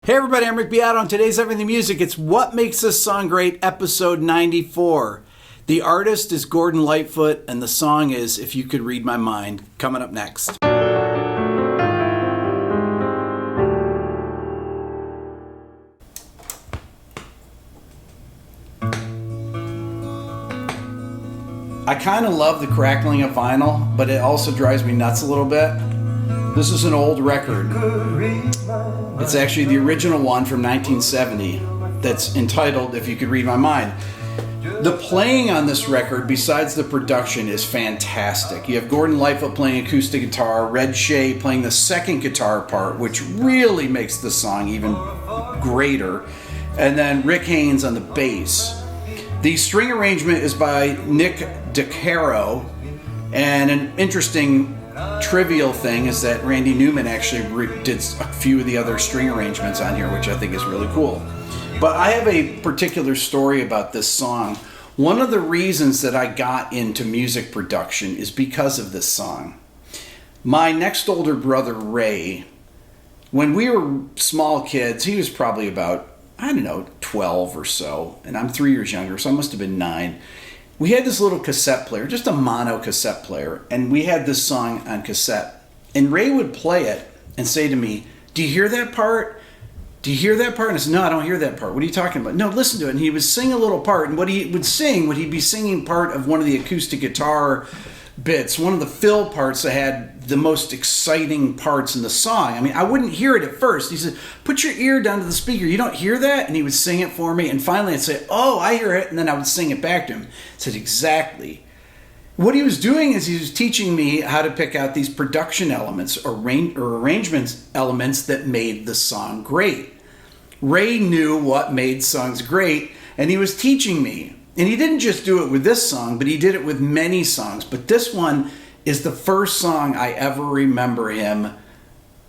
Hey everybody, I'm Rick Beato, and today's Everything Music. It's What Makes This Song Great, episode 94. The artist is Gordon Lightfoot, and the song is If You Could Read My Mind, coming up next. I kind of love the crackling of vinyl, but it also drives me nuts a little bit. This is an old record. It's actually the original one from 1970 that's entitled If You Could Read My Mind. The playing on this record, besides the production, is fantastic. You have Gordon Lightfoot playing acoustic guitar, Red Shea playing the second guitar part, which really makes the song even greater, and then Rick Haynes on the bass. The string arrangement is by Nick DeCaro, and an interesting trivial thing is that Randy Newman actually did a few of the other string arrangements on here, which I think is really cool. But I have a particular story about this song. One of the reasons that I got into music production is because of this song. My next older brother, Ray, when we were small kids, he was probably about, 12 or so, and I'm 3 years younger, so I must have been 9. We had this little cassette player, just a mono cassette player, and we had this song on cassette. And Ray would play it and say to me, "Do you hear that part? Do you hear that part?" And I said, "No, I don't hear that part. What are you talking about?" "No, listen to it." And he would sing a little part, and what he would sing, he'd be singing part of one of the acoustic guitar bits, one of the fill parts that had the most exciting parts in the song. I mean, I wouldn't hear it at first. He said, "Put your ear down to the speaker. You don't hear that?" And he would sing it for me, and finally I'd say, "Oh, I hear it," and then I would sing it back to him. I said, "Exactly." What he was doing is he was teaching me how to pick out these production elements or arrangement elements that made the song great. Ray knew what made songs great, and he was teaching me. And he didn't just do it with this song, but he did it with many songs. But this one is the first song I ever remember him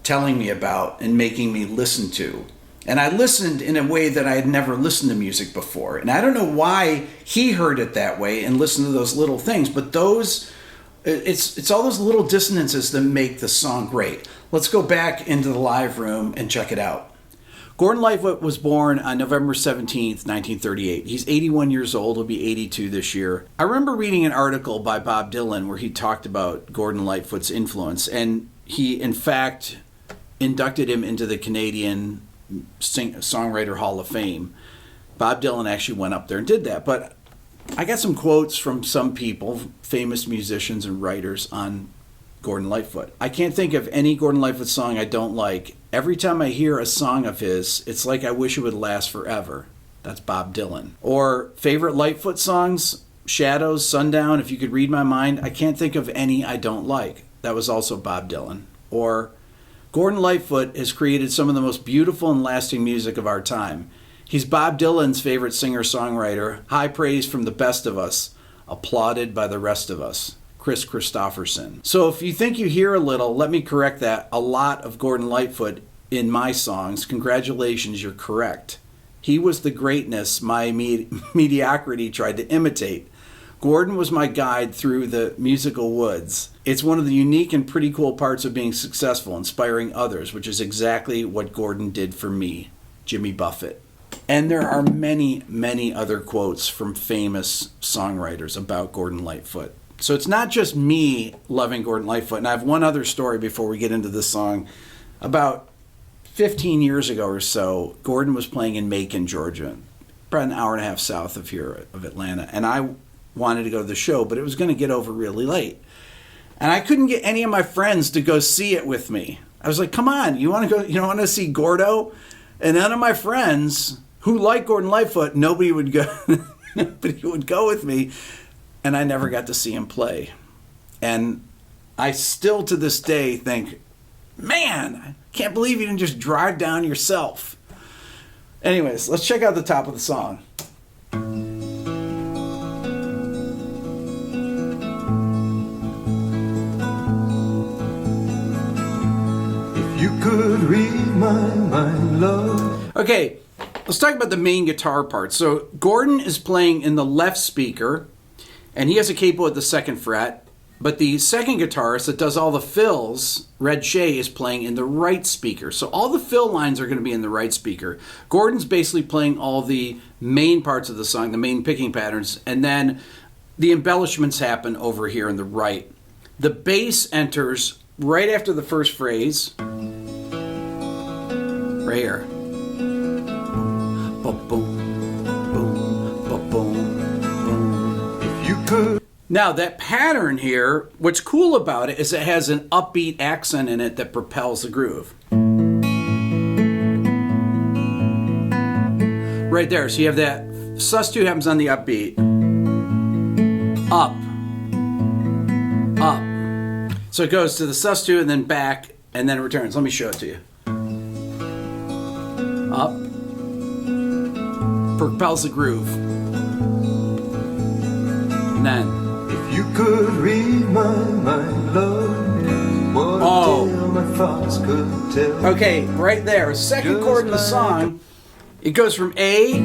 telling me about and making me listen to. And I listened in a way that I had never listened to music before. And I don't know why he heard it that way and listened to those little things, but it's all those little dissonances that make the song great. Let's go back into the live room and check it out. Gordon Lightfoot was born on November 17th, 1938. He's 81 years old. He'll be 82 this year. I remember reading an article by Bob Dylan where he talked about Gordon Lightfoot's influence, and he, in fact, inducted him into the Canadian Songwriter Hall of Fame. Bob Dylan actually went up there and did that. But I got some quotes from some people, famous musicians and writers, on Gordon Lightfoot. "I can't think of any Gordon Lightfoot song I don't like. Every time I hear a song of his, it's like I wish it would last forever." That's Bob Dylan. Or favorite Lightfoot songs, Shadows, Sundown, If You Could Read My Mind. "I can't think of any I don't like." That was also Bob Dylan. Or Gordon Lightfoot has created some of the most beautiful and lasting music of our time. He's Bob Dylan's favorite singer-songwriter. High praise from the best of us, applauded by the rest of us. Chris Christopherson. So if you think you hear a little, let me correct that. A lot of Gordon Lightfoot in my songs. Congratulations, you're correct. He was the greatness my mediocrity tried to imitate. Gordon was my guide through the musical woods. It's one of the unique and pretty cool parts of being successful, inspiring others, which is exactly what Gordon did for me. Jimmy Buffett. And there are many, many other quotes from famous songwriters about Gordon Lightfoot. So it's not just me loving Gordon Lightfoot. And I have one other story before we get into this song. About 15 years ago or so, Gordon was playing in Macon, Georgia, about an hour and a half south of here, of Atlanta. And I wanted to go to the show, but it was going to get over really late. And I couldn't get any of my friends to go see it with me. I was like, "Come on, you want to go? You don't want to see Gordo?" And none of my friends who like Gordon Lightfoot, nobody would go. Nobody would go with me. And I never got to see him play. And I still to this day think, man, I can't believe you didn't just drive down yourself. Anyways, let's check out the top of the song. If you could read my mind, love. Okay, let's talk about the main guitar part. So Gordon is playing in the left speaker, and he has a capo at the second fret. But the second guitarist that does all the fills, Red Shea, is playing in the right speaker. So all the fill lines are going to be in the right speaker. Gordon's basically playing all the main parts of the song, the main picking patterns, and then the embellishments happen over here in the right. The bass enters right after the first phrase, right here. Boom, boom, boom, boom, boom. If you could. Now, that pattern here, what's cool about it is it has an upbeat accent in it that propels the groove. Right there. So you have that sus2 happens on the upbeat. Up. Up. So it goes to the sus2 and then back and then it returns. Let me show it to you. Up. Propels the groove. And then. You could read my mind, love. What a tale my thoughts could tell. Okay, right there. Second chord in the song. It goes from A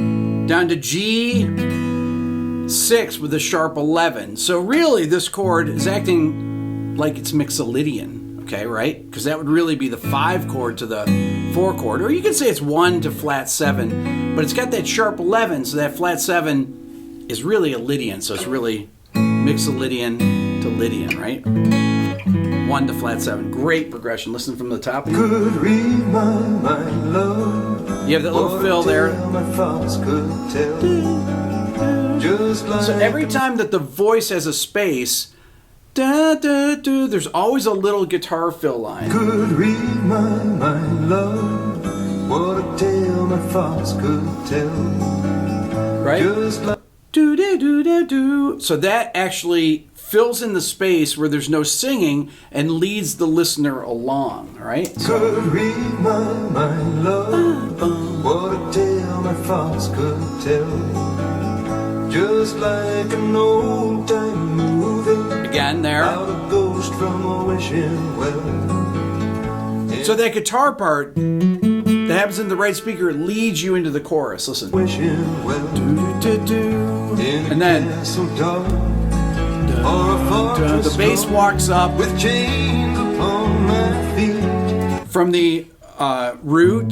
down to G6 with a sharp 11. So really, this chord is acting like it's Mixolydian. Okay, right? Because that would really be the 5 chord to the 4 chord. Or you could say it's 1 to flat 7. But it's got that sharp 11, so that flat 7 is really a Lydian. So it's really Mixolydian to Lydian, right? 1 to flat 7. Great progression. Listen from the top. Could read my mind, love. You have that little fill there. My thoughts could tell. Just like So every time that the voice has a space, da, da, da, there's always a little guitar fill line. Could read my mind, love. What a tale my thoughts could tell. Right? Just like Do, do, do, do, do. So that actually fills in the space where there's no singing and leads the listener along, right? So, could read my mind, love. What a tale my thoughts could tell. Just like an old time movie. again there. Out a ghost from a wishing well. So that guitar part that happens in the right speaker leads you into the chorus. Listen. Wishing well. Do, do, do, do. And then the bass walks up with chains upon my feet. from the root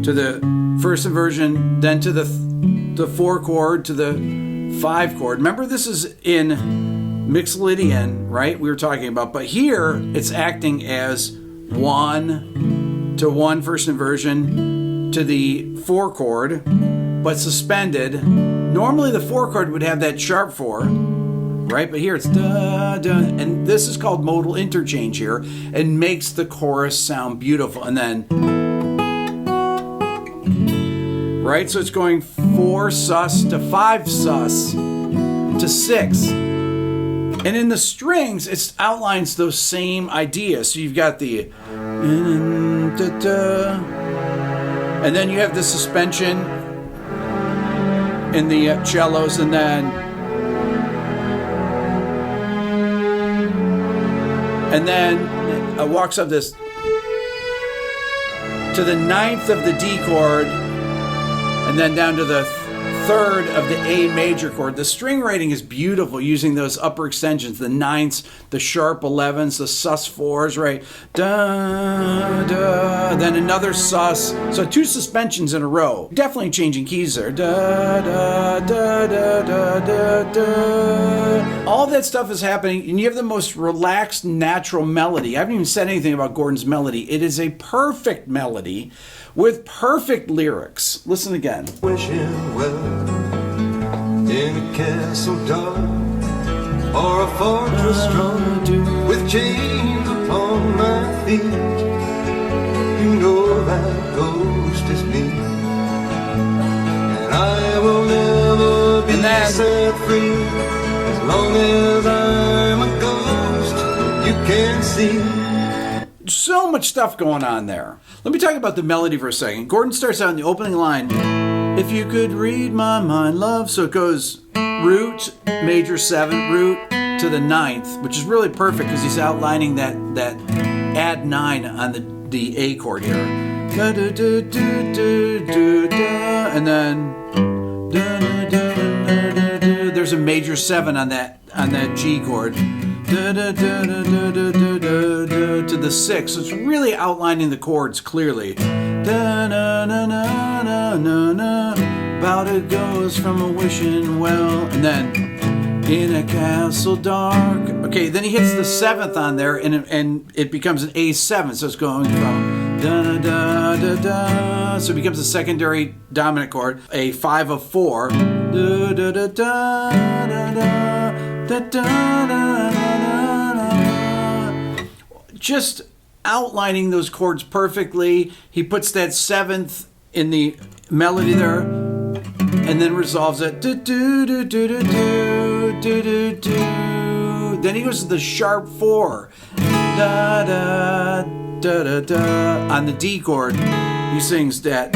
to the first inversion, then to the 4 chord to the 5 chord. Remember, this is in Mixolydian, right? We were talking about, but here it's acting as 1 to 1 first inversion to the 4 chord, but suspended. Normally the 4 chord would have that sharp 4, right? But here it's da, da, and this is called modal interchange here, and makes the chorus sound beautiful. And then, right? So it's going 4 sus to 5 sus to 6. And in the strings, it outlines those same ideas. So you've got the, and then you have the suspension in the cellos, and then walks up this to the 9th of the D chord, and then down to the 3rd of the A major chord. The string writing is beautiful using those upper extensions, the 9ths, the sharp 11s, the sus 4s, right? Da, da, then another sus. So 2 suspensions in a row. Definitely changing keys there. Da, da, da, da, da, da, da. All that stuff is happening, and you have the most relaxed, natural melody. I haven't even said anything about Gordon's melody. It is a perfect melody with perfect lyrics. Listen again. Wishing well in a castle dark or a fortress strong with chains upon my feet. You know that ghost is me, and I will never be set free as long as I'm a ghost. You can see. So much stuff going on there. Let me talk about the melody for a second. Gordon starts out in the opening line, if you could read my mind, love. So it goes root, major 7, root to the 9th, which is really perfect because he's outlining that add 9 on the A chord here. Da, da, da, da, da, da, da, and then da, da, da, da, da, da. There's a major 7 on that G chord. to the 6. So it's really outlining the chords clearly. About it goes from a wishing well, and then in a castle dark. Okay, then he hits the 7th on there, and it becomes an A7. So it's going from da da da da da. So it becomes a secondary dominant chord. A 5 of 4. Da da da da da da da da da. Just outlining those chords perfectly. He puts that 7th in the melody there, and then resolves it. Do, do, do, do, do, do, do, do, do. Then he goes to the sharp 4. Da, da, da, da, da. On the D chord, he sings that,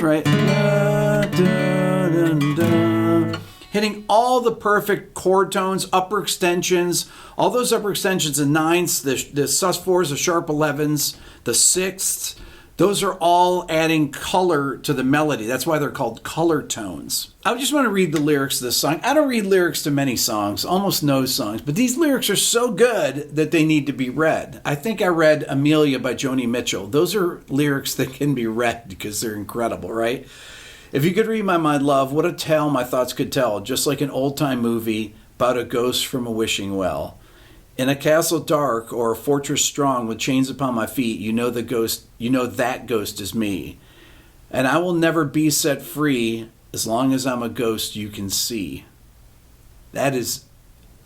right? Da, da, da, da. Hitting all the perfect chord tones, upper extensions, all those upper extensions, the 9ths, the sus4s, the sharp 11s, the 6ths. Those are all adding color to the melody. That's why they're called color tones. I just want to read the lyrics of this song. I don't read lyrics to many songs, almost no songs, but these lyrics are so good that they need to be read. I think I read Amelia by Joni Mitchell. Those are lyrics that can be read because they're incredible, right? If you could read my mind, love, what a tale my thoughts could tell, just like an old-time movie about a ghost from a wishing well. In a castle dark or a fortress strong with chains upon my feet, you know the ghost, you know that ghost is me. And I will never be set free as long as I'm a ghost you can see. That is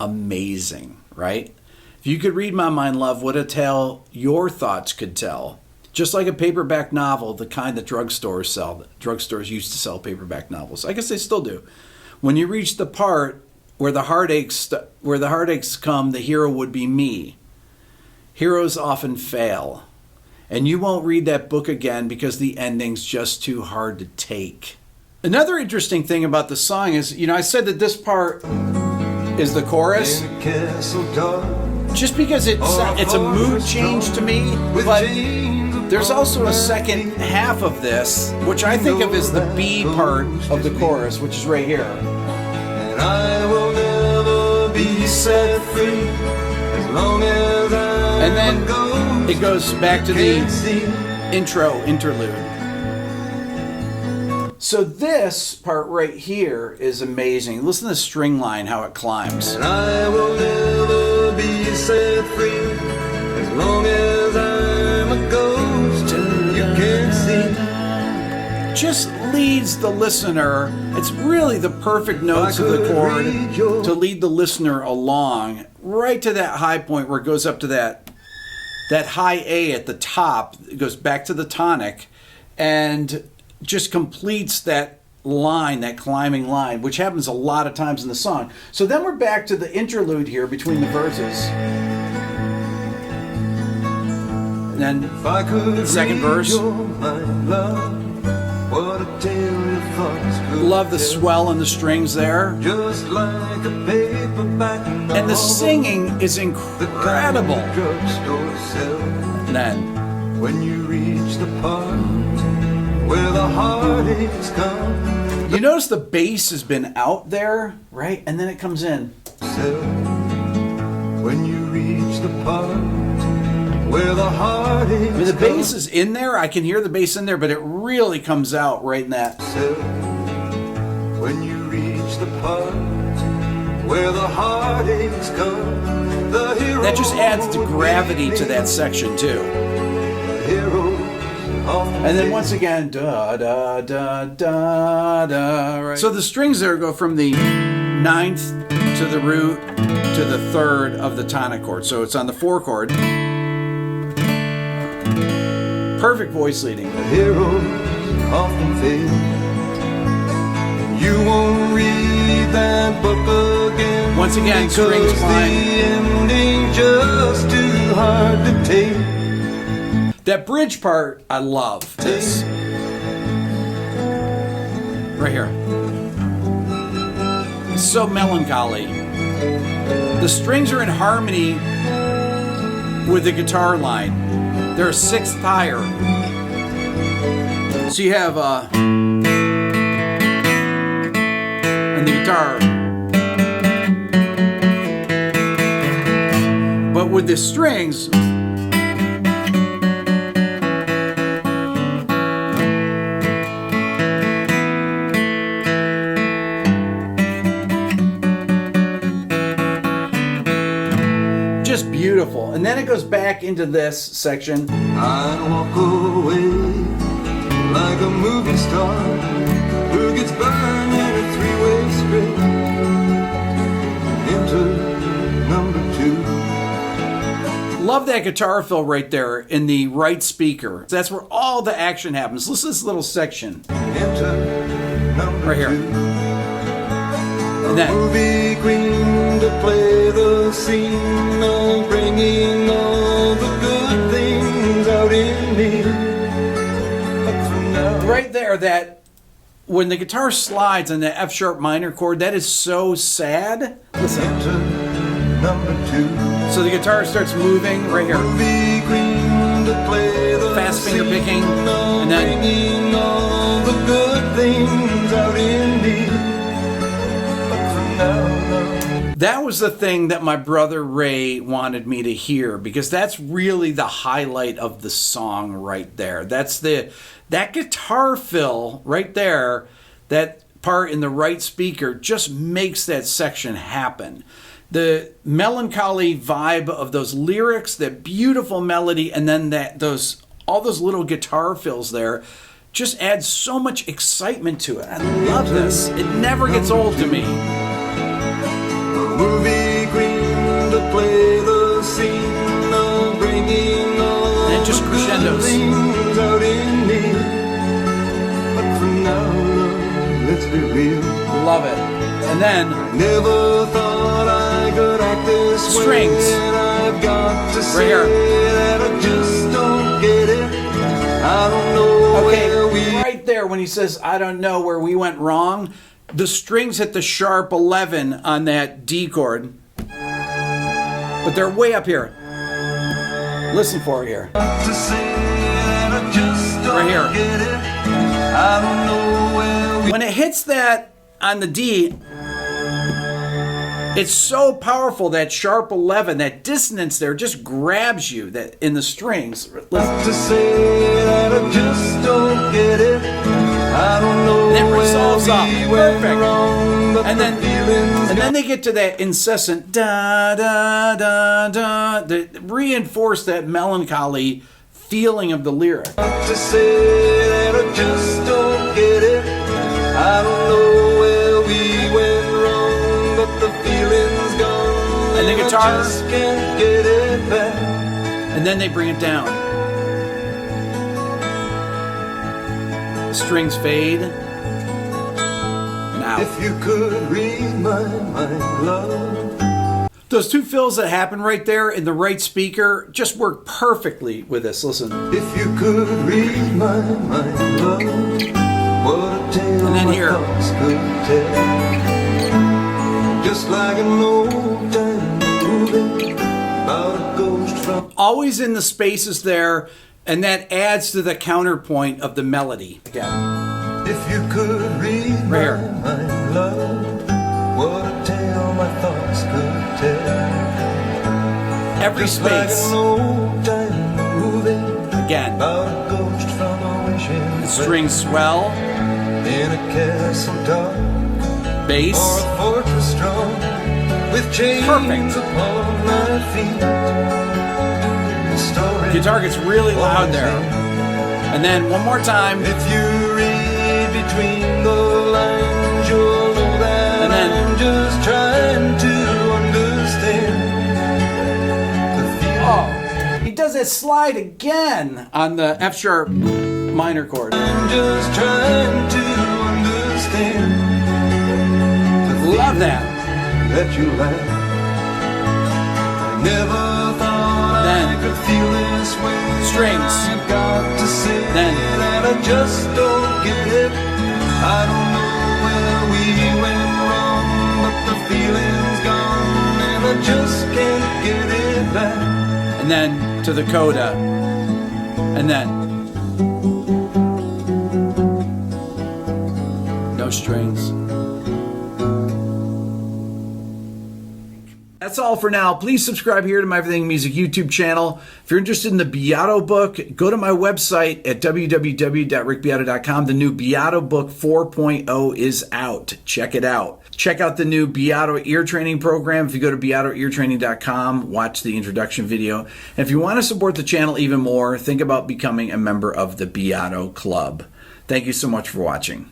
amazing, right? If you could read my mind, love, what a tale your thoughts could tell. Just like a paperback novel, the kind that drugstores sell. Drugstores used to sell paperback novels. I guess they still do. When you reach the part where the heartaches come, the hero would be me. Heroes often fail. And you won't read that book again because the ending's just too hard to take. Another interesting thing about the song is, I said that this part is the chorus. Just because it's a mood change to me, but there's also a second half of this, which I think of as the B part of the chorus, which is right here. And I will never be set free as long as I'm And then it goes back to the interlude. So this part right here is amazing. Listen to the string line, how it climbs. And I will never be set free as long as I'm a ghost you can't see. Just leads the listener. It's really the perfect notes of the chord to lead the listener along right to that high point where it goes up to that high A at the top. It goes back to the tonic and just completes that line, that climbing line, which happens a lot of times in the song. So then we're back to the interlude here between the verses. And then the second verse. Love the swell and the strings there. Just like a paperback novel, and the singing is incredible. And then when you reach the part where the heartaches come, you notice the bass has been out there, right? And then it comes in. When you reach the part where the heartaches the bass is in there. I can hear the bass in there, but it really comes out right in that. When you reach the part where the heartaches come, the hero that just adds to gravity to that section too. And then once again, da da da da da. Right. So the strings there go from the 9th to the root to the 3rd of the tonic chord. So it's on the 4 chord. Perfect voice leading. The heroes often fail. You won't read that book again. Once again, strings climb. The ending just too hard to take. That bridge part, I love this. Right here. It's so melancholy. The strings are in harmony with the guitar line. They're a 6th higher. So you have and the guitar. with the strings, just beautiful. And then it goes back into this section. I'd walk away like a movie star who gets burned in a three-way script into number 2. Love that guitar fill right there in the right speaker. That's where all the action happens. Listen to this little section. Into number Right here. 2. And then, Movie queen to play the scene of bringing all the good things out in me. But for now, right there, that when the guitar slides on the F sharp minor chord, that is so sad. Listen. into number 2. So the guitar starts moving right here. Movie queen to play the Fast finger scene picking, of and then bringing all the good things out in me. But for now, that was the thing that my brother Ray wanted me to hear, because that's really the highlight of the song right there. That's that guitar fill right there, that part in the right speaker just makes that section happen. The melancholy vibe of those lyrics, that beautiful melody, and then all those little guitar fills there just adds so much excitement to it. I love this. It never gets old to me. movie queen to play the scene of bringing all And it just the crescendos. good things out in me. But for now, let's be real. Love it. And then Never thought I could act this Strings. way. And I've got to say here. that I just don't get it. I don't know where we okay, right there when he says, I don't know where we went wrong, the strings hit the sharp 11 on that D chord. But they're way up here. Listen for it here. to say that I just don't Right here. get it. I don't know where we When it hits that on the D, it's so powerful, that sharp 11, that dissonance there just grabs you that in the strings. Listen. to say that I just don't get it. I don't know And it where resolves up. we went Perfect. wrong, but And the feelings then they get to that incessant da da da da that reinforce that melancholy feeling of the lyric. to say that I just don't get it. I don't know where we went wrong, but the feeling's gone. And the guitar. I just can't get it back. And then they bring it down. The strings fade. And out. If you could read my mind, love. Those two fills that happen right there in the right speaker just work perfectly with this. Listen. If you could read my mind, love. What a tale And then my here. thoughts could tell. Just like an old time movie about a ghost from Always in the spaces there, and that adds to the counterpoint of the melody. Again. If you could read Right my here. mind, love, what a tale my thoughts could tell. Every Just like space. an old time movie Again. about a ghost from a wishing The strings swell. in a castle dark or Bass. a fortress strong with chains Perfect. upon my feet. The story Guitar gets really loud there. And then one more time. If you read between the lines, you'll know that And then- I'm just trying to understand the feeling. Oh, he does that slide again on the F sharp minor chord. I'm just trying to understand the Love that. that you like. I never thought Then, I could feel this way. strings. I've got to say Then, that I just don't get it. I don't know where we went wrong, but the feeling's gone and I just can't get it back. and then to the coda. And then no strings. that's all for now. Please subscribe here to my Everything Music YouTube channel. If you're interested in the Beato book, go to my website at www.rickbeato.com. The new Beato Book 4.0 is out. Check it out. Check out the new Beato Ear Training Program. If you go to BeatoEarTraining.com, watch the introduction video. And if you want to support the channel even more, think about becoming a member of the Beato Club. Thank you so much for watching.